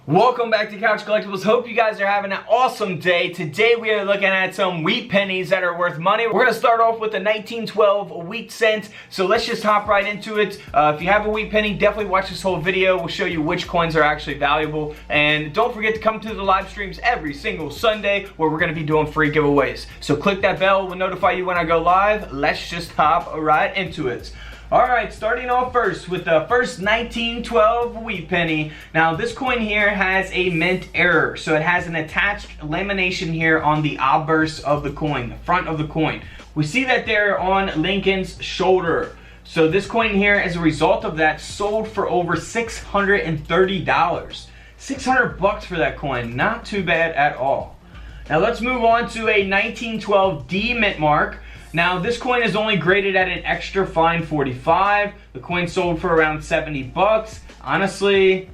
Welcome back to Couch Collectibles. Hope you guys are having an awesome day. Today we are looking at some wheat pennies that are worth money. We're going to start off with the 1912 wheat cent. So let's just hop right into it. If you have a wheat penny, definitely watch this whole video. We'll show you which coins are actually valuable. And don't forget to come to the live streams every single Sunday where we're going to be doing free giveaways. So click that bell. We'll notify you when I go live. Let's just hop right into it. Alright, starting off first with the first 1912 wheat penny. Now this coin here has a mint error. So it has an attached lamination here on the obverse of the coin, the front of the coin. We see that there on Lincoln's shoulder. So this coin here, as a result of that, sold for over $630. 600 bucks for that coin. Not too bad at all. Now let's move on to a 1912 D mint mark. Now this coin is only graded at an extra fine 45. The coin sold for around 70 bucks. Honestly,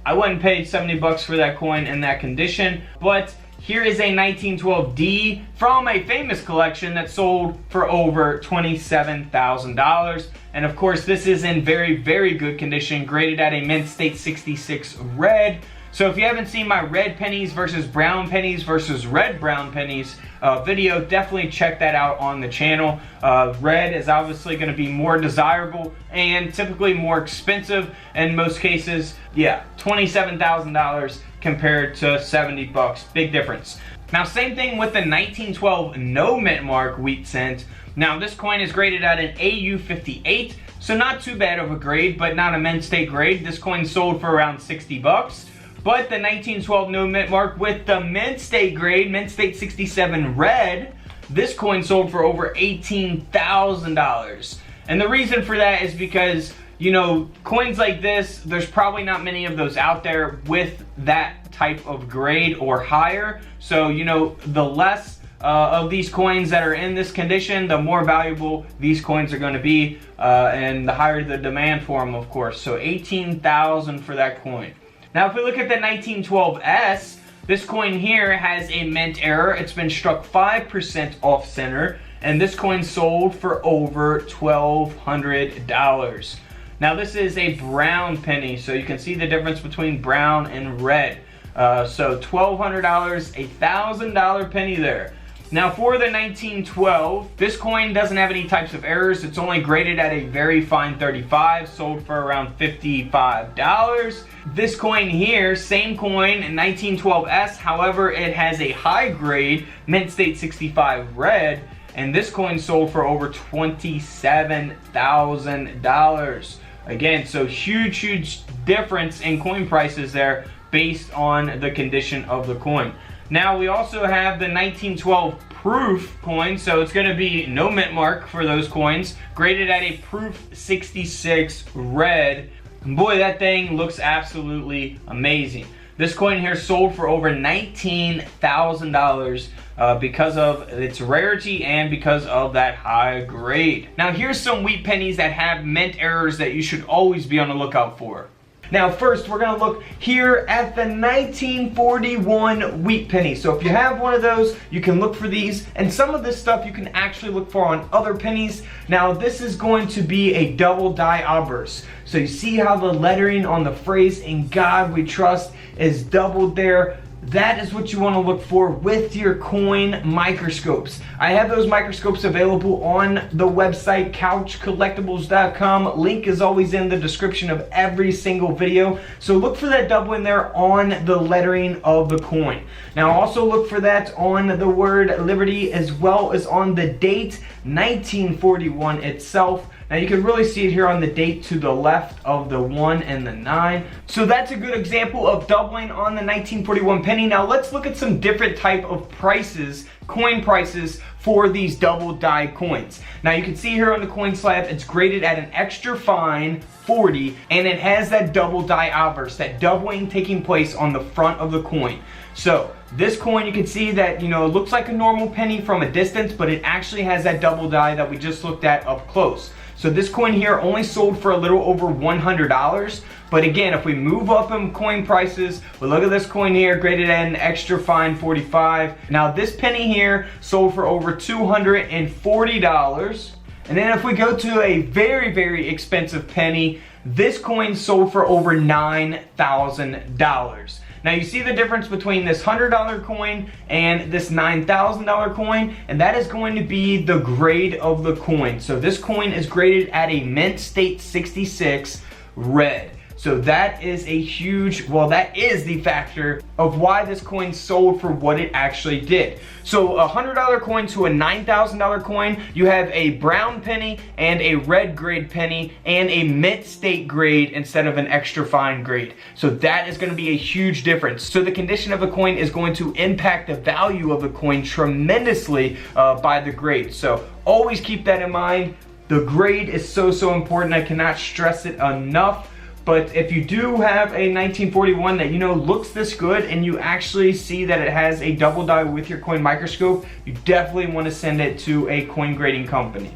I wouldn't pay 70 bucks for that coin in that condition. But here is a 1912 D from a famous collection that sold for over $27,000. And of course this is in very, very good condition, graded at a mint state 66 red. So if you haven't seen my red pennies versus brown pennies versus red brown pennies video, definitely check that out on the channel. Red is obviously going to be more desirable and typically more expensive in most cases. Yeah, $27,000 compared to 70 bucks. Big difference. Now same thing with the 1912 no mint mark wheat cent. Now this coin is graded at an AU 58. So not too bad of a grade, but not a mint state grade. This coin sold for around 60 bucks. But the 1912 no mint mark with the mint state grade, mint state 67 red, this coin sold for over $18,000. And the reason for that is because, you know, coins like this, there's probably not many of those out there with that type of grade or higher. So, you know, the less of these coins that are in this condition, the more valuable these coins are going to be, and the higher the demand for them, of course. So $18,000 for that coin. Now if we look at the 1912S, this coin here has a mint error. It's been struck 5% off center, and this coin sold for over $1,200. Now this is a brown penny, so you can see the difference between brown and red. So $1,200, a $1,000 penny there. Now for the 1912, this coin doesn't have any types of errors. It's only graded at a very fine 35, sold for around $55. This coin here, same coin, 1912S, however, it has a high grade, mint state 65 red, and this coin sold for over $27,000. Again, so huge difference in coin prices there based on the condition of the coin. Now we also have the 1912 proof coin, so it's going to be no mint mark for those coins, graded at a proof 66 red. And boy, that thing looks absolutely amazing. This coin here sold for over $19,000 because of its rarity and because of that high grade. Now here's some wheat pennies that have mint errors that you should always be on the lookout for. Now first, we're going to look here at the 1941 wheat penny. So if you have one of those, you can look for these. And some of this stuff you can actually look for on other pennies. Now this is going to be a double die obverse. So you see how the lettering on the phrase "In God We Trust" is doubled there. That is what you want to look for with your coin microscopes. I have those microscopes available on the website couchcollectibles.com. Link is always in the description of every single video. So look for that double in there on the lettering of the coin. Now also look for that on the word Liberty as well as on the date 1941 itself. Now you can really see it here on the date to the left of the 1 and the 9. So that's a good example of doubling on the 1941 penny. Now let's look at some different type of prices, coin prices for these double die coins. Now you can see here on the coin slab, it's graded at an extra fine 40, and it has that double die obverse, that doubling taking place on the front of the coin. So this coin, you can see that, you know, it looks like a normal penny from a distance, but it actually has that double die that we just looked at up close. So this coin here only sold for a little over $100. But again, if we move up in coin prices, we look at this coin here, graded at an extra fine 45. Now this penny here sold for over $240. And then if we go to a very, very expensive penny, this coin sold for over $9,000. Now you see the difference between this $100 coin and this $9,000 coin, and that is going to be the grade of the coin. So this coin is graded at a mint state 66 red. So that is a huge, well, that is the factor of why this coin sold for what it actually did. So a $100 coin to a $9,000 coin, you have a brown penny and a red grade penny and a mint state grade instead of an extra fine grade. So that is going to be a huge difference. So the condition of a coin is going to impact the value of the coin tremendously by the grade. So always keep that in mind. The grade is so important. I cannot stress it enough. But if you do have a 1941 that looks this good and you actually see that it has a double die with your coin microscope, you definitely want to send it to a coin grading company.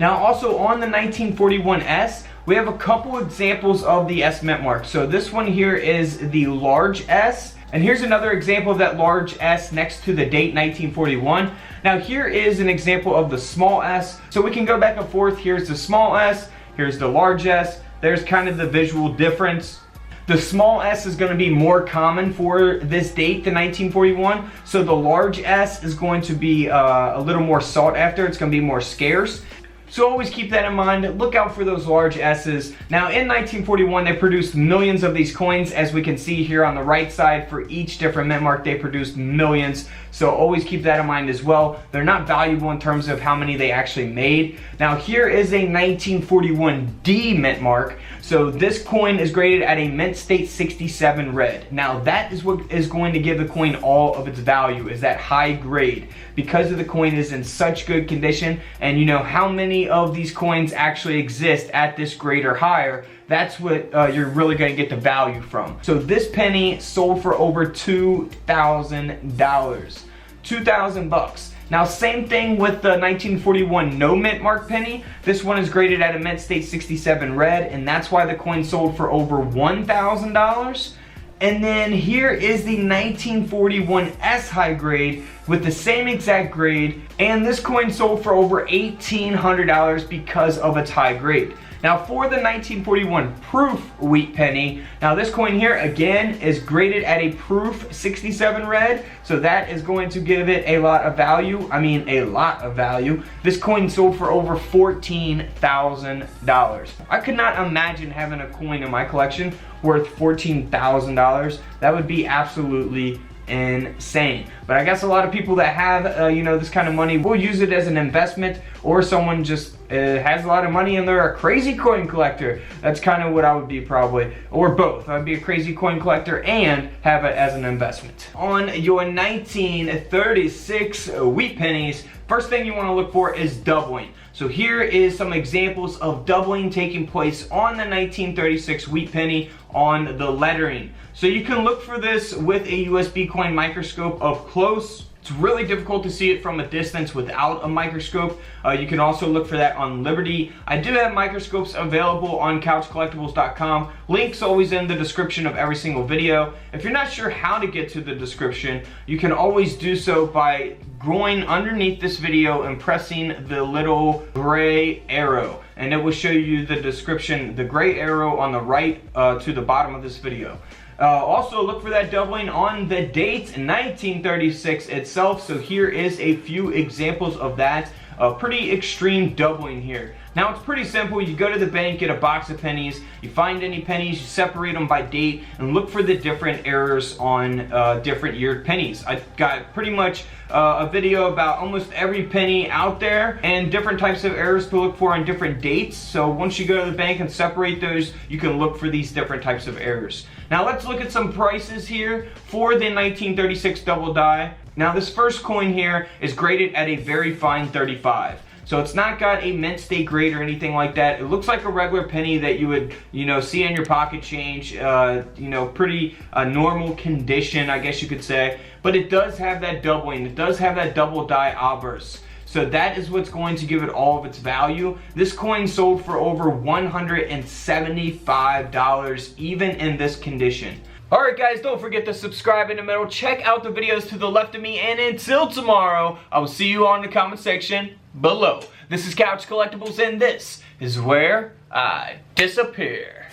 Now also on the 1941S, we have a couple examples of the S mint mark. So this one here is the large S, and here's another example of that large S next to the date 1941. Now here is an example of the small S. So we can go back and forth. Here's the small S, here's the large S. There's kind of the visual difference. The small S is going to be more common for this date, the 1941. So the large S is going to be a little more sought after. It's going to be more scarce. So always keep that in mind. Look out for those large S's. Now in 1941, they produced millions of these coins, as we can see here on the right side. For each different mint mark, they produced millions. So always keep that in mind as well. They're not valuable in terms of how many they actually made. Now here is a 1941D mint mark. So this coin is graded at a mint state 67 red. Now that is what is going to give the coin all of its value, is that high grade. Because of the coin is in such good condition, and you know how many of these coins actually exist at this grade or higher, that's what you're really going to get the value from. So this penny sold for over $2,000. 2,000 bucks. Now same thing with the 1941 no mint mark penny. This one is graded at a mint state 67 red, and that's why the coin sold for over $1,000. And then here is the 1941 S high grade with the same exact grade, and this coin sold for over $1,800 because of its high grade. Now for the 1941 proof wheat penny, now this coin here again is graded at a proof 67 red, so that is going to give it a lot of value. I mean a lot of value. This coin sold for over $14,000. I could not imagine having a coin in my collection worth $14,000. That would be absolutely insane. But I guess a lot of people that have you know, this kind of money will use it as an investment, or someone just has a lot of money and they're a crazy coin collector. That's kind of what I would be probably, or both. I'd be a crazy coin collector and have it as an investment. On your 1936 wheat pennies, first thing you want to look for is doubling. So here is some examples of doubling taking place on the 1936 wheat penny on the lettering. So you can look for this with a USB coin microscope up close. It's really difficult to see it from a distance without a microscope. You can also look for that on Liberty. I do have microscopes available on couchcollectibles.com. Link's always in the description of every single video. If you're not sure how to get to the description, you can always do so by going underneath this video and pressing the little gray arrow, and it will show you the description, the gray arrow on the right to the bottom of this video. Also look for that doubling on the date 1936 itself. So here is a few examples of that. Pretty extreme doubling here. Now it's pretty simple. You go to the bank, get a box of pennies, you find any pennies, you separate them by date, and look for the different errors on different year pennies. I got pretty much a video about almost every penny out there and different types of errors to look for on different dates. So once you go to the bank and separate those, you can look for these different types of errors. Now let's look at some prices here for the 1936 double die. Now this first coin here is graded at a very fine 35. So it's not got a mint state grade or anything like that. It looks like a regular penny that you would, you know, see in your pocket change. You know, pretty normal condition, I guess you could say. But it does have that doubling. It does have that double die obverse. So that is what's going to give it all of its value. This coin sold for over $175 even in this condition. Alright guys, don't forget to subscribe in the middle. Check out the videos to the left of me, and until tomorrow, I will see you on the comment section below. This is Couch Collectibles, and this is where I disappear.